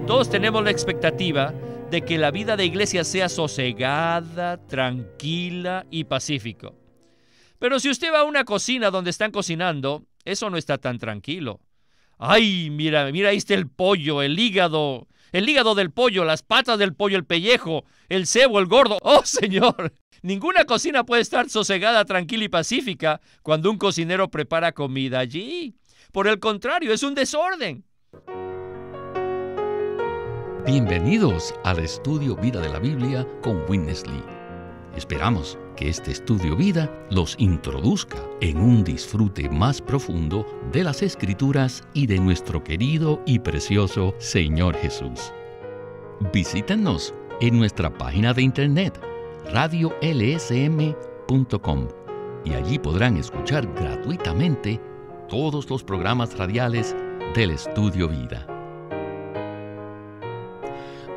Todos tenemos la expectativa de que la vida de iglesia sea sosegada, tranquila y pacífico. Pero si usted va a una cocina donde están cocinando, eso no está tan tranquilo. ¡Ay, mira, ahí está el pollo, el hígado del pollo, las patas del pollo, el pellejo, el cebo, el gordo! ¡Oh, Señor! Ninguna cocina puede estar sosegada, tranquila y pacífica cuando un cocinero prepara comida allí. Por el contrario, es un desorden. Bienvenidos al Estudio Vida de la Biblia con Witness Lee. Esperamos que este Estudio Vida los introduzca en un disfrute más profundo de las Escrituras y de nuestro querido y precioso Señor Jesús. Visítenos en nuestra página de internet radiolsm.com y allí podrán escuchar gratuitamente todos los programas radiales del Estudio Vida.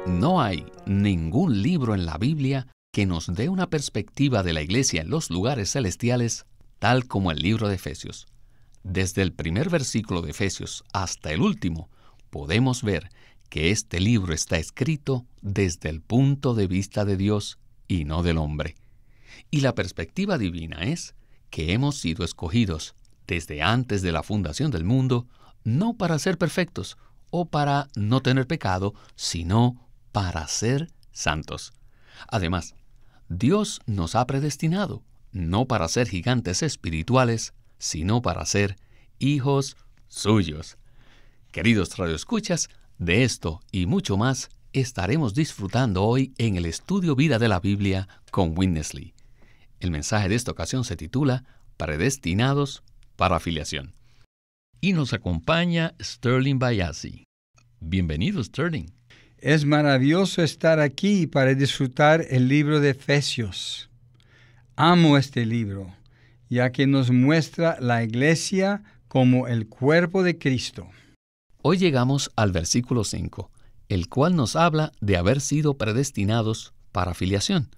No hay ningún libro en la Biblia que nos dé una perspectiva de la iglesia en los lugares celestiales tal como el libro de Efesios. Desde el primer versículo de Efesios hasta el último, podemos ver que este libro está escrito desde el punto de vista de Dios y no del hombre. Y la perspectiva divina es que hemos sido escogidos desde antes de la fundación del mundo, no para ser perfectos o para no tener pecado, sino para ser santos. Además, Dios nos ha predestinado, no para ser gigantes espirituales, sino para ser hijos suyos. Queridos radioescuchas, de esto y mucho más estaremos disfrutando hoy en el Estudio Vida de la Biblia con Witness Lee. El mensaje de esta ocasión se titula Predestinados para Filiación. Y nos acompaña Sterling Bayasi. Bienvenido, Sterling. Es maravilloso estar aquí para disfrutar el libro de Efesios. Amo este libro, ya que nos muestra la iglesia como el cuerpo de Cristo. Hoy llegamos al versículo 5, el cual nos habla de haber sido predestinados para filiación.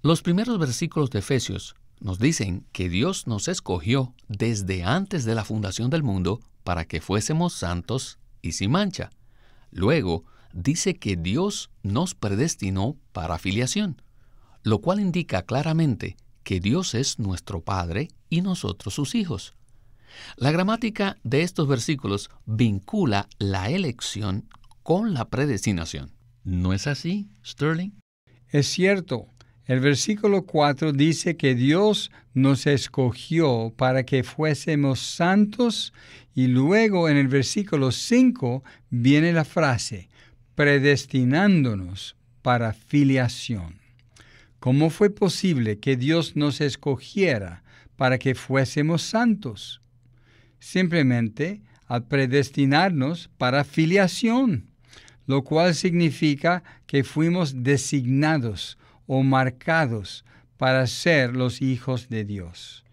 Los primeros versículos de Efesios nos dicen que Dios nos escogió desde antes de la fundación del mundo para que fuésemos santos y sin mancha. Luego, dice que Dios nos predestinó para filiación, lo cual indica claramente que Dios es nuestro Padre y nosotros sus hijos. La gramática de estos versículos vincula la elección con la predestinación. ¿No es así, Sterling? Es cierto. El versículo 4 dice que Dios nos escogió para que fuésemos santos y luego en el versículo 5 viene la frase, predestinándonos para filiación. ¿Cómo fue posible que Dios nos escogiera para que fuésemos santos? Simplemente al predestinarnos para filiación, lo cual significa que fuimos designados o marcados para ser los hijos de Dios.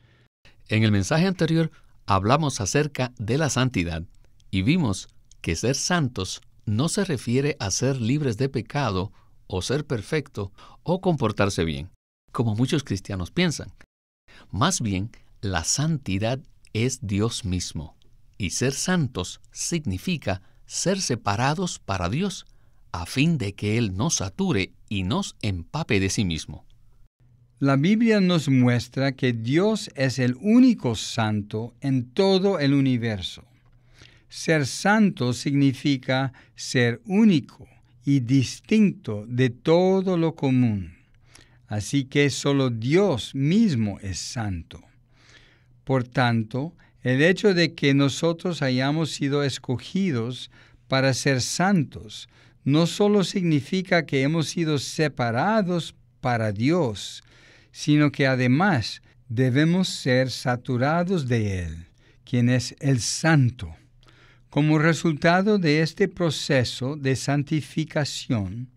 En el mensaje anterior hablamos acerca de la santidad y vimos que ser santos no se refiere a ser libres de pecado o ser perfecto o comportarse bien, como muchos cristianos piensan. Más bien, la santidad es Dios mismo, y ser santos significa ser separados para Dios, a fin de que Él nos sature y nos empape de sí mismo. La Biblia nos muestra que Dios es el único santo en todo el universo. Ser santo significa ser único y distinto de todo lo común. Así que solo Dios mismo es santo. Por tanto, el hecho de que nosotros hayamos sido escogidos para ser santos no solo significa que hemos sido separados para Dios, sino que además debemos ser saturados de Él, quien es el Santo. Como resultado de este proceso de santificación,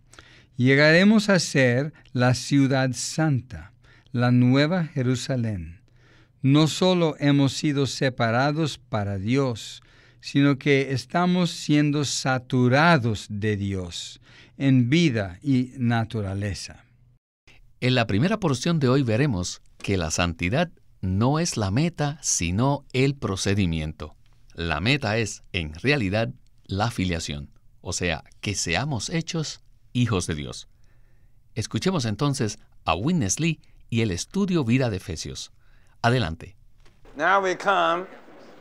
llegaremos a ser la ciudad santa, la nueva Jerusalén. No solo hemos sido separados para Dios, sino que estamos siendo saturados de Dios en vida y naturaleza. En la primera porción de hoy veremos que la santidad no es la meta, sino el procedimiento. La meta es, en realidad, la filiación, o sea, que seamos hechos hijos de Dios. Escuchemos entonces a Witness Lee y el estudio Vida de Efesios. Adelante. Now we come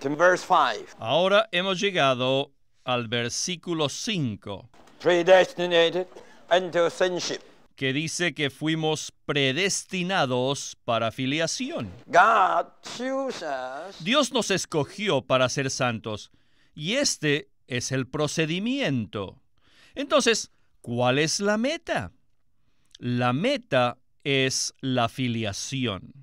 to verse 5. Ahora hemos llegado al versículo 5, Predestinated unto sonship. que dice que fuimos predestinados para filiación. God chose us Dios nos escogió para ser santos, y este es el procedimiento. Entonces, ¿cuál es la meta? La meta es la filiación.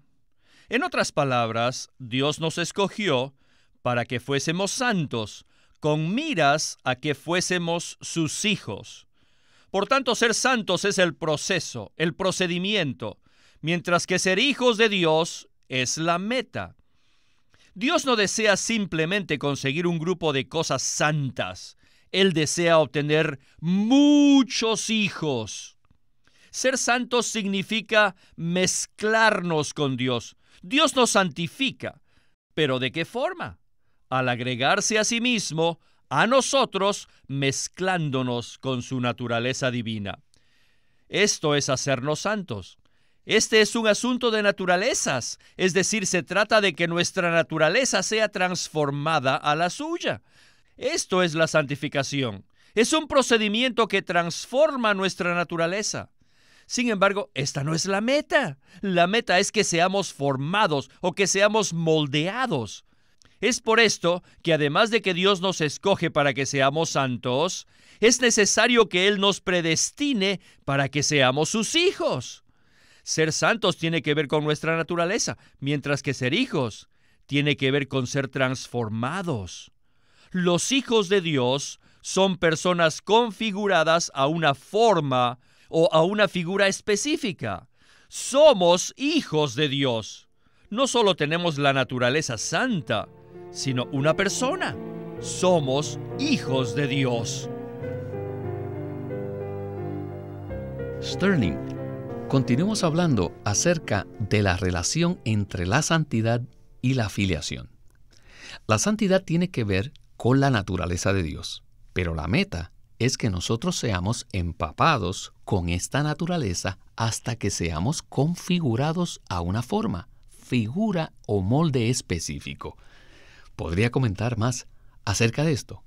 En otras palabras, Dios nos escogió para que fuésemos santos, con miras a que fuésemos sus hijos. Por tanto, ser santos es el proceso, el procedimiento, mientras que ser hijos de Dios es la meta. Dios no desea simplemente conseguir un grupo de cosas santas. Él desea obtener muchos hijos. Ser santos significa mezclarnos con Dios. Dios nos santifica. ¿Pero de qué forma? Al agregarse a sí mismo a nosotros, mezclándonos con su naturaleza divina. Esto es hacernos santos. Este es un asunto de naturalezas, es decir, se trata de que nuestra naturaleza sea transformada a la suya. Esto es la santificación. Es un procedimiento que transforma nuestra naturaleza. Sin embargo, esta no es la meta. La meta es que seamos formados o que seamos moldeados. Es por esto que además de que Dios nos escoge para que seamos santos, es necesario que Él nos predestine para que seamos sus hijos. Ser santos tiene que ver con nuestra naturaleza, mientras que ser hijos tiene que ver con ser transformados. Los hijos de Dios son personas configuradas a una forma o a una figura específica. Somos hijos de Dios. No solo tenemos la naturaleza santa, sino una persona. Somos hijos de Dios. Sterling, continuemos hablando acerca de la relación entre la santidad y la filiación. La santidad tiene que ver con la naturaleza de Dios, pero la meta es que nosotros seamos empapados con esta naturaleza hasta que seamos configurados a una forma, figura o molde específico. ¿Podría comentar más acerca de esto?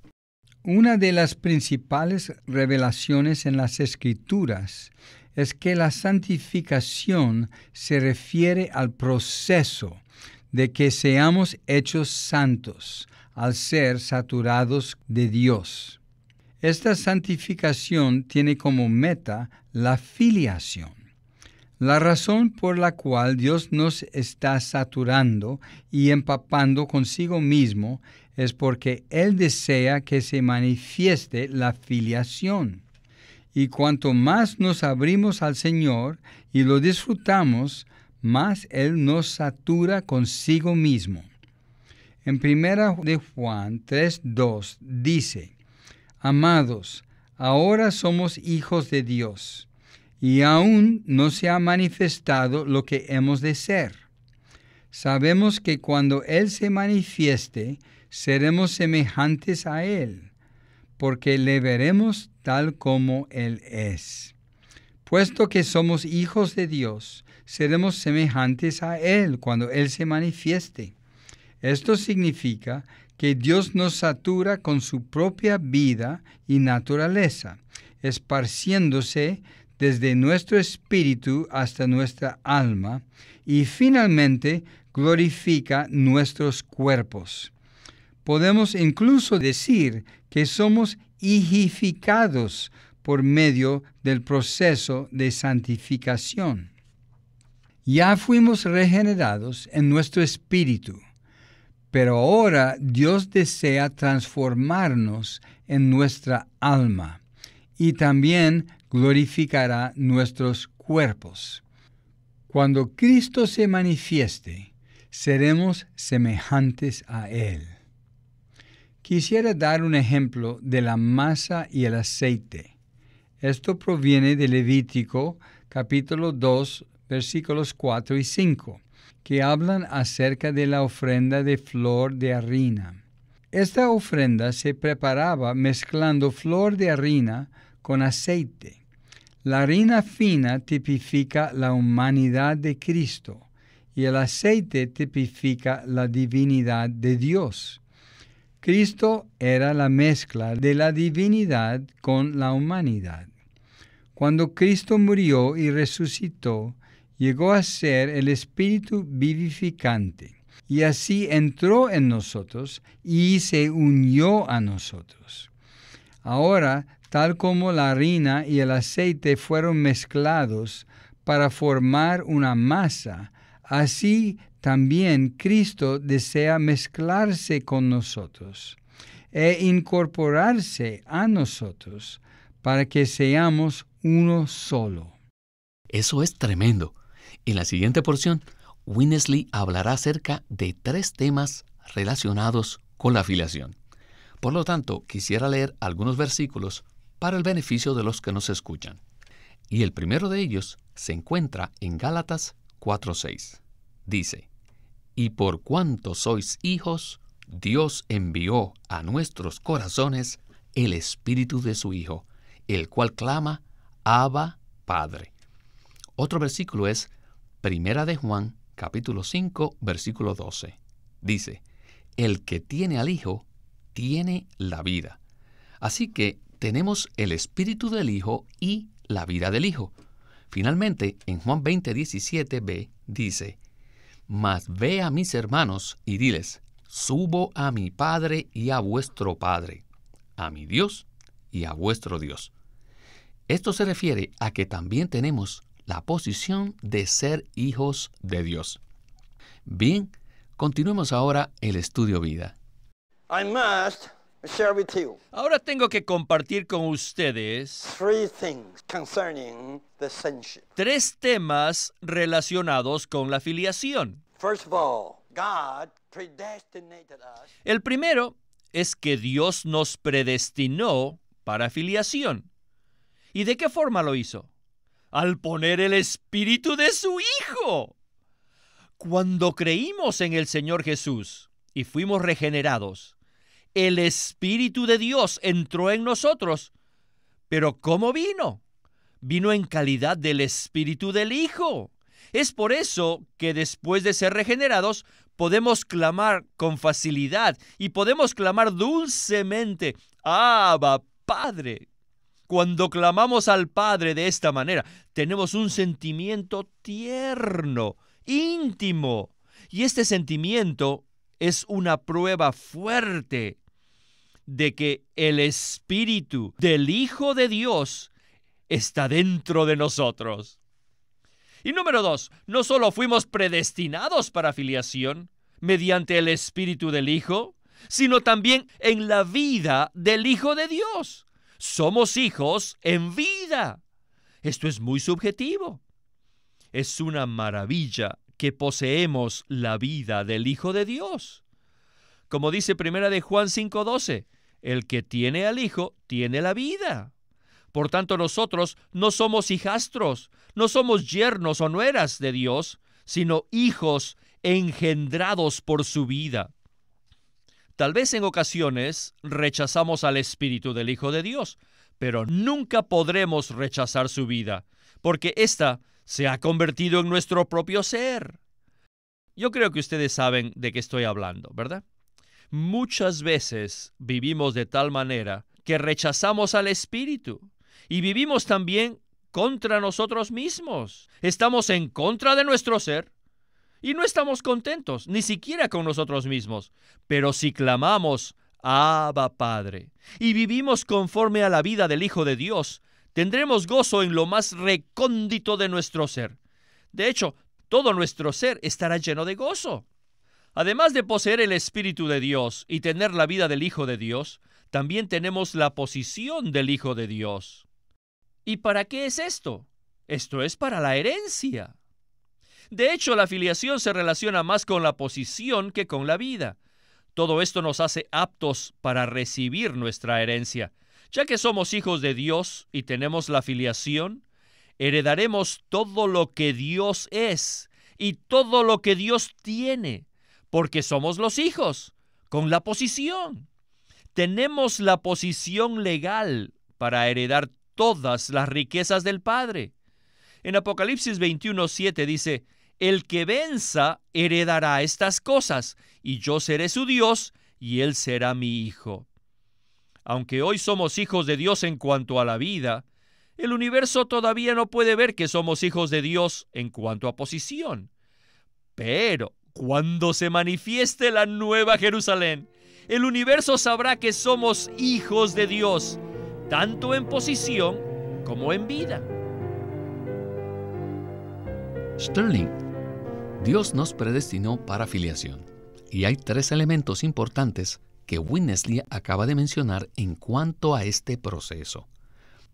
Una de las principales revelaciones en las Escrituras es que la santificación se refiere al proceso de que seamos hechos santos al ser saturados de Dios. Esta santificación tiene como meta la filiación. La razón por la cual Dios nos está saturando y empapando consigo mismo es porque Él desea que se manifieste la filiación. Y cuanto más nos abrimos al Señor y lo disfrutamos, más Él nos satura consigo mismo. En 1 de Juan 3:2 dice: Amados, ahora somos hijos de Dios, y aún no se ha manifestado lo que hemos de ser. Sabemos que cuando Él se manifieste, seremos semejantes a Él, porque le veremos tal como Él es. Puesto que somos hijos de Dios, seremos semejantes a Él cuando Él se manifieste. Esto significa que Dios nos satura con su propia vida y naturaleza, esparciéndose desde nuestro espíritu hasta nuestra alma, y finalmente glorifica nuestros cuerpos. Podemos incluso decir que somos hijificados por medio del proceso de santificación. Ya fuimos regenerados en nuestro espíritu, pero ahora Dios desea transformarnos en nuestra alma y también glorificará nuestros cuerpos. Cuando Cristo se manifieste, seremos semejantes a Él. Quisiera dar un ejemplo de la masa y el aceite. Esto proviene de Levítico, capítulo 2, versículos 4 y 5, que hablan acerca de la ofrenda de flor de harina. Esta ofrenda se preparaba mezclando flor de harina con aceite. La harina fina tipifica la humanidad de Cristo y el aceite tipifica la divinidad de Dios. Cristo era la mezcla de la divinidad con la humanidad. Cuando Cristo murió y resucitó, llegó a ser el Espíritu vivificante, y así entró en nosotros y se unió a nosotros. Ahora, tal como la harina y el aceite fueron mezclados para formar una masa, así también Cristo desea mezclarse con nosotros e incorporarse a nosotros para que seamos uno solo. Eso es tremendo. En la siguiente porción, Winnesley hablará acerca de 3 temas relacionados con la filiación. Por lo tanto, quisiera leer algunos versículos para el beneficio de los que nos escuchan. Y el primero de ellos se encuentra en Gálatas 4:6. Dice: «Y por cuanto sois hijos, Dios envió a nuestros corazones el Espíritu de su Hijo, el cual clama, Abba, Padre». Otro versículo es Primera de Juan, capítulo 5, versículo 12. Dice: «El que tiene al Hijo, tiene la vida». Así que tenemos el Espíritu del Hijo y la vida del Hijo. Finalmente, en Juan 20:17b dice: «Mas ve a mis hermanos y diles, subo a mi Padre y a vuestro Padre, a mi Dios y a vuestro Dios». Esto se refiere a que también tenemos la posición de ser hijos de Dios. Bien, continuemos ahora el estudio vida. I must share with you Ahora tengo que compartir con ustedes 3 things concerning the sonship. 3 temas relacionados con la filiación. First of all, God predestinated us El primero es que Dios nos predestinó para filiación. ¿Y de qué forma lo hizo? Al poner el Espíritu de su Hijo. Cuando creímos en el Señor Jesús y fuimos regenerados, el Espíritu de Dios entró en nosotros. ¿Pero cómo vino? Vino en calidad del Espíritu del Hijo. Es por eso que después de ser regenerados, podemos clamar con facilidad y podemos clamar dulcemente, Abba, Padre. Cuando clamamos al Padre de esta manera, tenemos un sentimiento tierno, íntimo. Y este sentimiento es una prueba fuerte de que el Espíritu del Hijo de Dios está dentro de nosotros. Y número 2, no solo fuimos predestinados para filiación mediante el Espíritu del Hijo, sino también en la vida del Hijo de Dios. Somos hijos en vida. Esto es muy subjetivo. Es una maravilla que poseemos la vida del Hijo de Dios. Como dice Primera de Juan 5:12, el que tiene al Hijo tiene la vida. Por tanto, nosotros no somos hijastros, no somos yernos o nueras de Dios, sino hijos engendrados por su vida. Tal vez en ocasiones rechazamos al Espíritu del Hijo de Dios, pero nunca podremos rechazar su vida, porque ésta se ha convertido en nuestro propio ser. Yo creo que ustedes saben de qué estoy hablando, ¿verdad? Muchas veces vivimos de tal manera que rechazamos al Espíritu y vivimos también contra nosotros mismos. Estamos en contra de nuestro ser y no estamos contentos, ni siquiera con nosotros mismos. Pero si clamamos, Abba, Padre, y vivimos conforme a la vida del Hijo de Dios, tendremos gozo en lo más recóndito de nuestro ser. De hecho, todo nuestro ser estará lleno de gozo. Además de poseer el Espíritu de Dios y tener la vida del Hijo de Dios, también tenemos la posición del Hijo de Dios. ¿Y para qué es esto? Esto es para la herencia. De hecho, la filiación se relaciona más con la posición que con la vida. Todo esto nos hace aptos para recibir nuestra herencia. Ya que somos hijos de Dios y tenemos la filiación, heredaremos todo lo que Dios es y todo lo que Dios tiene, porque somos los hijos, con la posición. Tenemos la posición legal para heredar todas las riquezas del Padre. En Apocalipsis 21:7 dice, el que venza heredará estas cosas, y yo seré su Dios, y él será mi hijo. Aunque hoy somos hijos de Dios en cuanto a la vida, el universo todavía no puede ver que somos hijos de Dios en cuanto a posición. Pero cuando se manifieste la nueva Jerusalén, el universo sabrá que somos hijos de Dios, tanto en posición como en vida. Sterling, Dios nos predestinó para filiación, y hay 3 elementos importantes que Winnesley acaba de mencionar en cuanto a este proceso.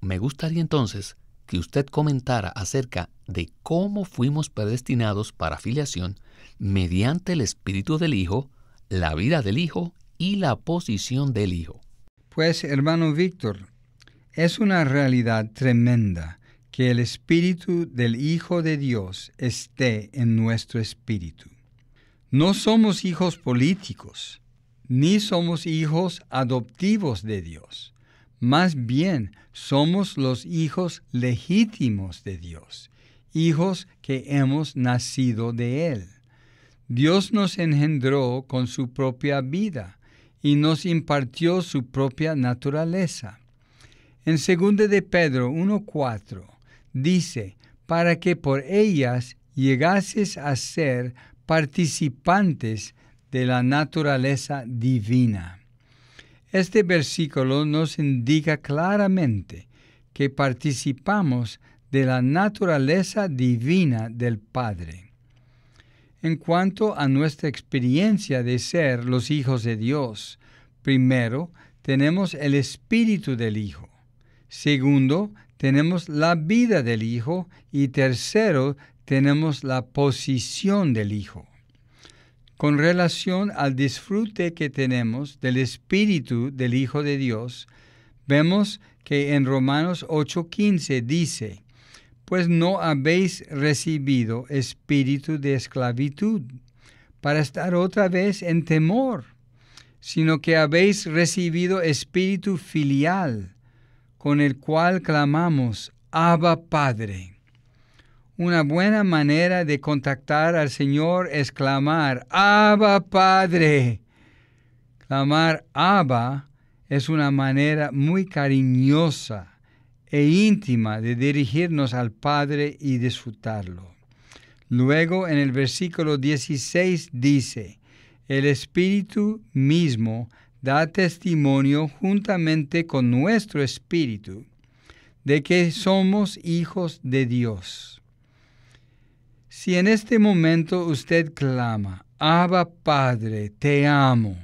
Me gustaría entonces que usted comentara acerca de cómo fuimos predestinados para filiación mediante el Espíritu del Hijo, la vida del Hijo y la posición del Hijo. Pues, hermano Víctor, es una realidad tremenda que el Espíritu del Hijo de Dios esté en nuestro espíritu. No somos hijos políticos, ni somos hijos adoptivos de Dios. Más bien, somos los hijos legítimos de Dios, hijos que hemos nacido de Él. Dios nos engendró con su propia vida y nos impartió su propia naturaleza. En 2 de Pedro 1:4 dice, para que por ellas llegases a ser participantes de la naturaleza divina. Este versículo nos indica claramente que participamos de la naturaleza divina del Padre. En cuanto a nuestra experiencia de ser los hijos de Dios, primero, tenemos el Espíritu del Hijo. Segundo, tenemos la vida del Hijo. Y tercero, tenemos la posición del Hijo. Con relación al disfrute que tenemos del Espíritu del Hijo de Dios, vemos que en Romanos 8:15 dice, pues no habéis recibido espíritu de esclavitud para estar otra vez en temor, sino que habéis recibido espíritu filial, con el cual clamamos, Abba, Padre. Una buena manera de contactar al Señor es clamar, Abba, Padre. Clamar Abba es una manera muy cariñosa e íntima de dirigirnos al Padre y disfrutarlo. Luego, en el versículo 16 dice, el Espíritu mismo da testimonio juntamente con nuestro espíritu de que somos hijos de Dios. Si en este momento usted clama, Abba Padre, te amo,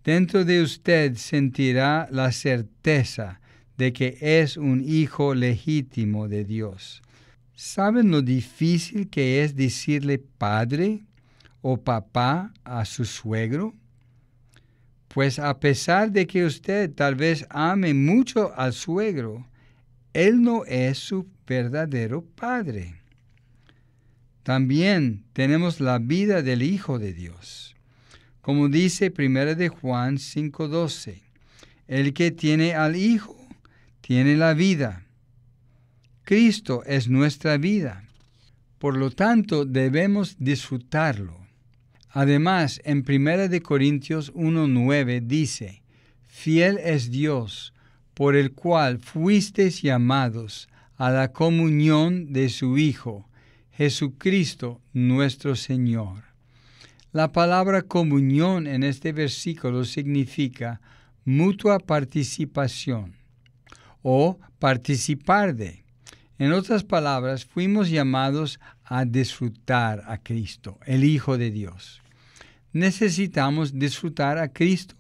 dentro de usted sentirá la certeza de que es un hijo legítimo de Dios. ¿Saben lo difícil que es decirle padre o papá a su suegro? Pues a pesar de que usted tal vez ame mucho al suegro, él no es su verdadero padre. También tenemos la vida del Hijo de Dios. Como dice 1 de Juan 5:12, el que tiene al Hijo tiene la vida. Cristo es nuestra vida. Por lo tanto, debemos disfrutarlo. Además, en 1 de Corintios 1:9 dice, fiel es Dios, por el cual fuisteis llamados a la comunión de su Hijo, Jesucristo nuestro Señor. La palabra comunión en este versículo significa mutua participación o participar de. En otras palabras, fuimos llamados a disfrutar a Cristo, el Hijo de Dios. Necesitamos disfrutar a Cristo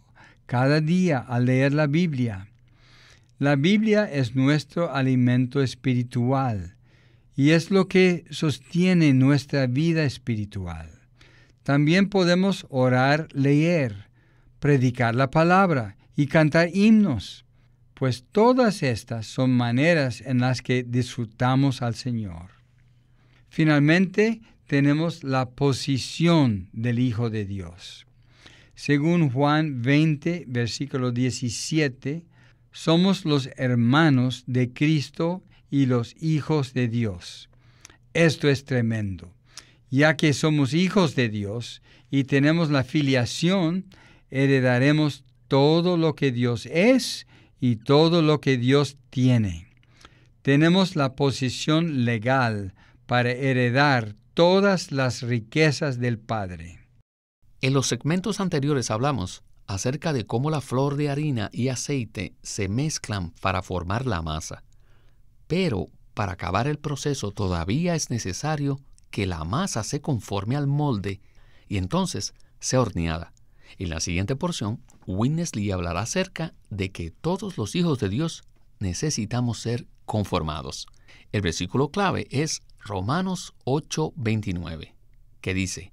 cada día al leer la Biblia. La Biblia es nuestro alimento espiritual y es lo que sostiene nuestra vida espiritual. También podemos orar, leer, predicar la palabra y cantar himnos, pues todas estas son maneras en las que disfrutamos al Señor. Finalmente, tenemos la posición del Hijo de Dios. Según Juan 20, versículo 17, somos los hermanos de Cristo y los hijos de Dios. Esto es tremendo. Ya que somos hijos de Dios y tenemos la filiación, heredaremos todo lo que Dios es y todo lo que Dios tiene. Tenemos la posición legal para heredar todas las riquezas del Padre. En los segmentos anteriores hablamos acerca de cómo la flor de harina y aceite se mezclan para formar la masa. Pero para acabar el proceso todavía es necesario que la masa se conforme al molde y entonces sea horneada. En la siguiente porción, Witness Lee hablará acerca de que todos los hijos de Dios necesitamos ser conformados. El versículo clave es Romanos 8:29, que dice: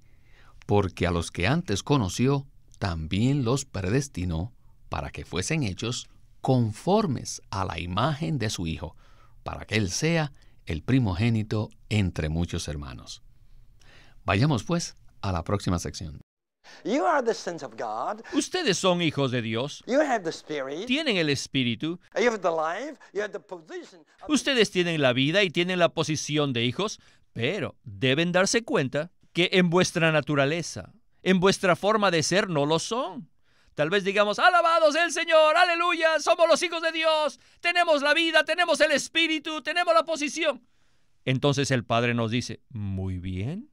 porque a los que antes conoció, también los predestinó para que fuesen hechos conformes a la imagen de su Hijo, para que Él sea el primogénito entre muchos hermanos. Vayamos pues a la próxima sección. You are the sons of God. Ustedes son hijos de Dios. You have the Spirit. Tienen el Espíritu. You have the life. You have the position. Ustedes tienen la vida y tienen la posición de hijos, pero deben darse cuenta que en vuestra naturaleza, en vuestra forma de ser, no lo son. Tal vez digamos, alabados el Señor, aleluya, somos los hijos de Dios, tenemos la vida, tenemos el Espíritu, tenemos la posición. Entonces el Padre nos dice, muy bien,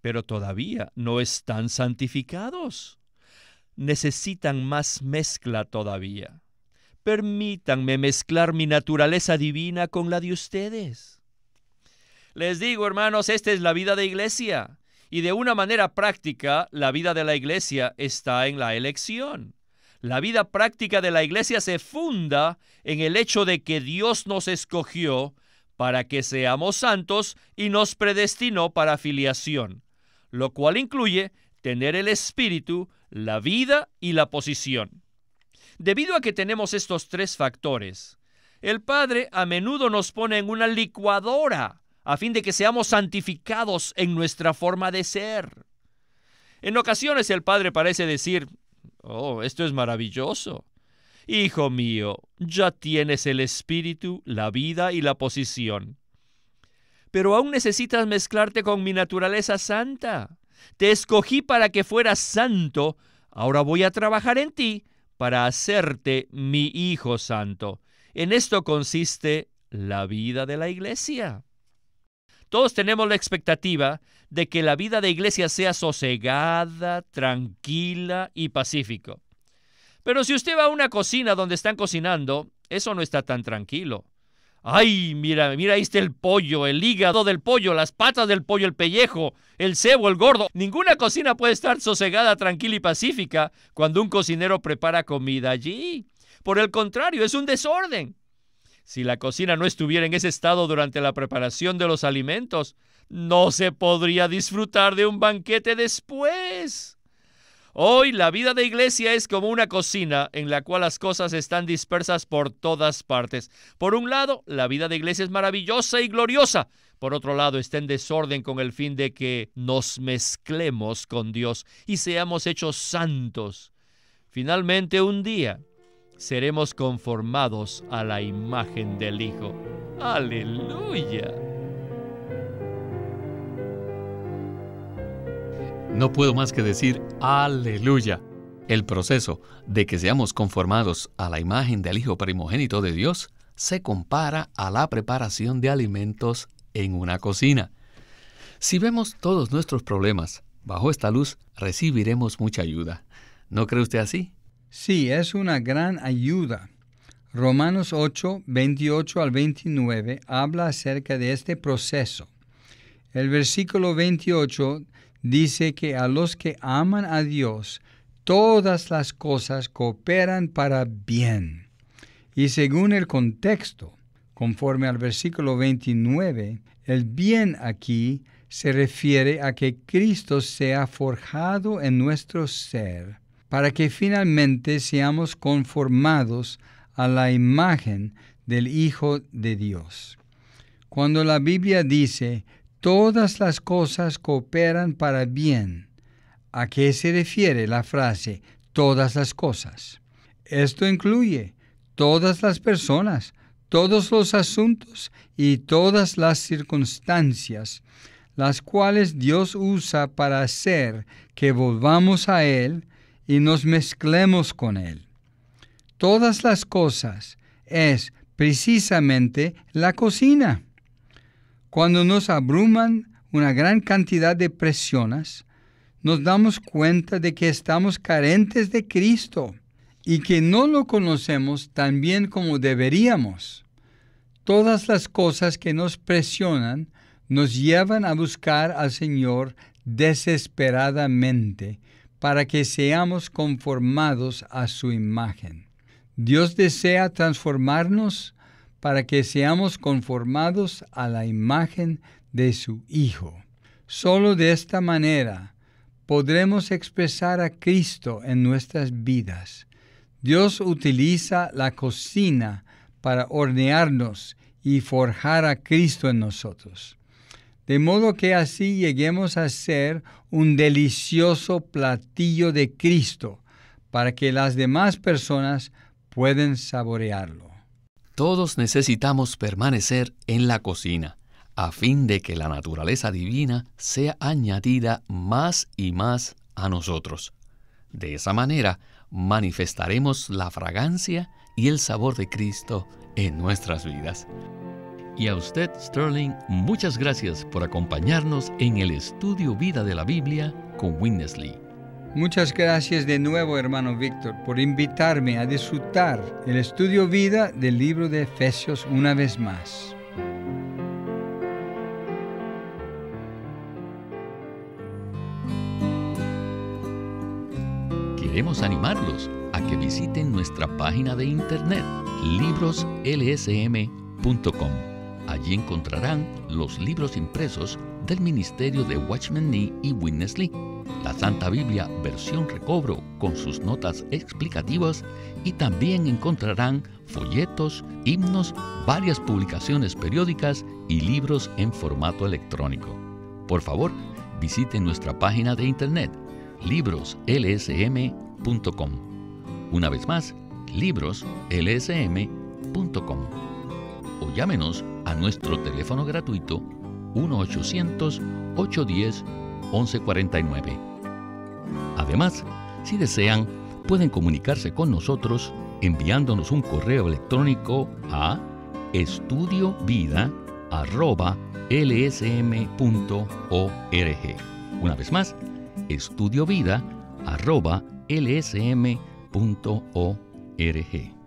pero todavía no están santificados. Necesitan más mezcla todavía. Permítanme mezclar mi naturaleza divina con la de ustedes. Les digo, hermanos, esta es la vida de iglesia. Y de una manera práctica, la vida de la iglesia está en la elección. La vida práctica de la iglesia se funda en el hecho de que Dios nos escogió para que seamos santos y nos predestinó para filiación, lo cual incluye tener el Espíritu, la vida y la posición. Debido a que tenemos estos tres factores, el Padre a menudo nos pone en una licuadora a fin de que seamos santificados en nuestra forma de ser. En ocasiones el Padre parece decir, oh, esto es maravilloso. Hijo mío, ya tienes el Espíritu, la vida y la posición. Pero aún necesitas mezclarte con mi naturaleza santa. Te escogí para que fueras santo. Ahora voy a trabajar en ti para hacerte mi hijo santo. En esto consiste la vida de la iglesia. Todos tenemos la expectativa de que la vida de iglesia sea sosegada, tranquila y pacífico. Pero si usted va a una cocina donde están cocinando, eso no está tan tranquilo. ¡Ay, mira, ahí está el pollo, el hígado del pollo, las patas del pollo, el pellejo, el cebo, el gordo! Ninguna cocina puede estar sosegada, tranquila y pacífica cuando un cocinero prepara comida allí. Por el contrario, es un desorden. Si la cocina no estuviera en ese estado durante la preparación de los alimentos, no se podría disfrutar de un banquete después. Hoy la vida de iglesia es como una cocina en la cual las cosas están dispersas por todas partes. Por un lado, la vida de iglesia es maravillosa y gloriosa. Por otro lado, está en desorden con el fin de que nos mezclemos con Dios y seamos hechos santos. Finalmente, un día seremos conformados a la imagen del Hijo. ¡Aleluya! No puedo más que decir ¡aleluya! El proceso de que seamos conformados a la imagen del Hijo primogénito de Dios se compara a la preparación de alimentos en una cocina. Si vemos todos nuestros problemas bajo esta luz, recibiremos mucha ayuda. ¿No cree usted así? Sí, es una gran ayuda. Romanos 8, 28 al 29 habla acerca de este proceso. El versículo 28 dice que a los que aman a Dios, todas las cosas cooperan para bien. Y según el contexto, conforme al versículo 29, el bien aquí se refiere a que Cristo sea forjado en nuestro ser, para que finalmente seamos conformados a la imagen del Hijo de Dios. Cuando la Biblia dice, todas las cosas cooperan para bien, ¿A qué se refiere la frase todas las cosas? Esto incluye todas las personas, todos los asuntos y todas las circunstancias, las cuales Dios usa para hacer que volvamos a Él y nos mezclemos con Él. Todas las cosas es precisamente la cocina. Cuando nos abruman una gran cantidad de presiones, nos damos cuenta de que estamos carentes de Cristo y que no lo conocemos tan bien como deberíamos. Todas las cosas que nos presionan nos llevan a buscar al Señor desesperadamente para que seamos conformados a su imagen. Dios desea transformarnos para que seamos conformados a la imagen de su Hijo. Solo de esta manera podremos expresar a Cristo en nuestras vidas. Dios utiliza la cocina para hornearnos y forjar a Cristo en nosotros, de modo que así lleguemos a ser un delicioso platillo de Cristo para que las demás personas puedan saborearlo. Todos necesitamos permanecer en la cocina, a fin de que la naturaleza divina sea añadida más y más a nosotros. De esa manera, manifestaremos la fragancia y el sabor de Cristo en nuestras vidas. Y a usted, Sterling, muchas gracias por acompañarnos en el estudio Vida de la Biblia con Witness Lee. Muchas gracias de nuevo, hermano Víctor, por invitarme a disfrutar el estudio vida del libro de Efesios una vez más. Queremos animarlos a que visiten nuestra página de internet, libroslsm.com. Allí encontrarán los libros impresos del ministerio de Watchman Nee y Witness Lee, la Santa Biblia versión recobro con sus notas explicativas, y también encontrarán folletos, himnos, varias publicaciones periódicas y libros en formato electrónico. Por favor, visiten nuestra página de internet, libroslsm.com. Una vez más, libroslsm.com. O llámenos a nuestro teléfono gratuito 1-800-810-1149. Además, si desean, pueden comunicarse con nosotros enviándonos un correo electrónico a estudiovida@lsm.org. Una vez más, estudiovida@lsm.org.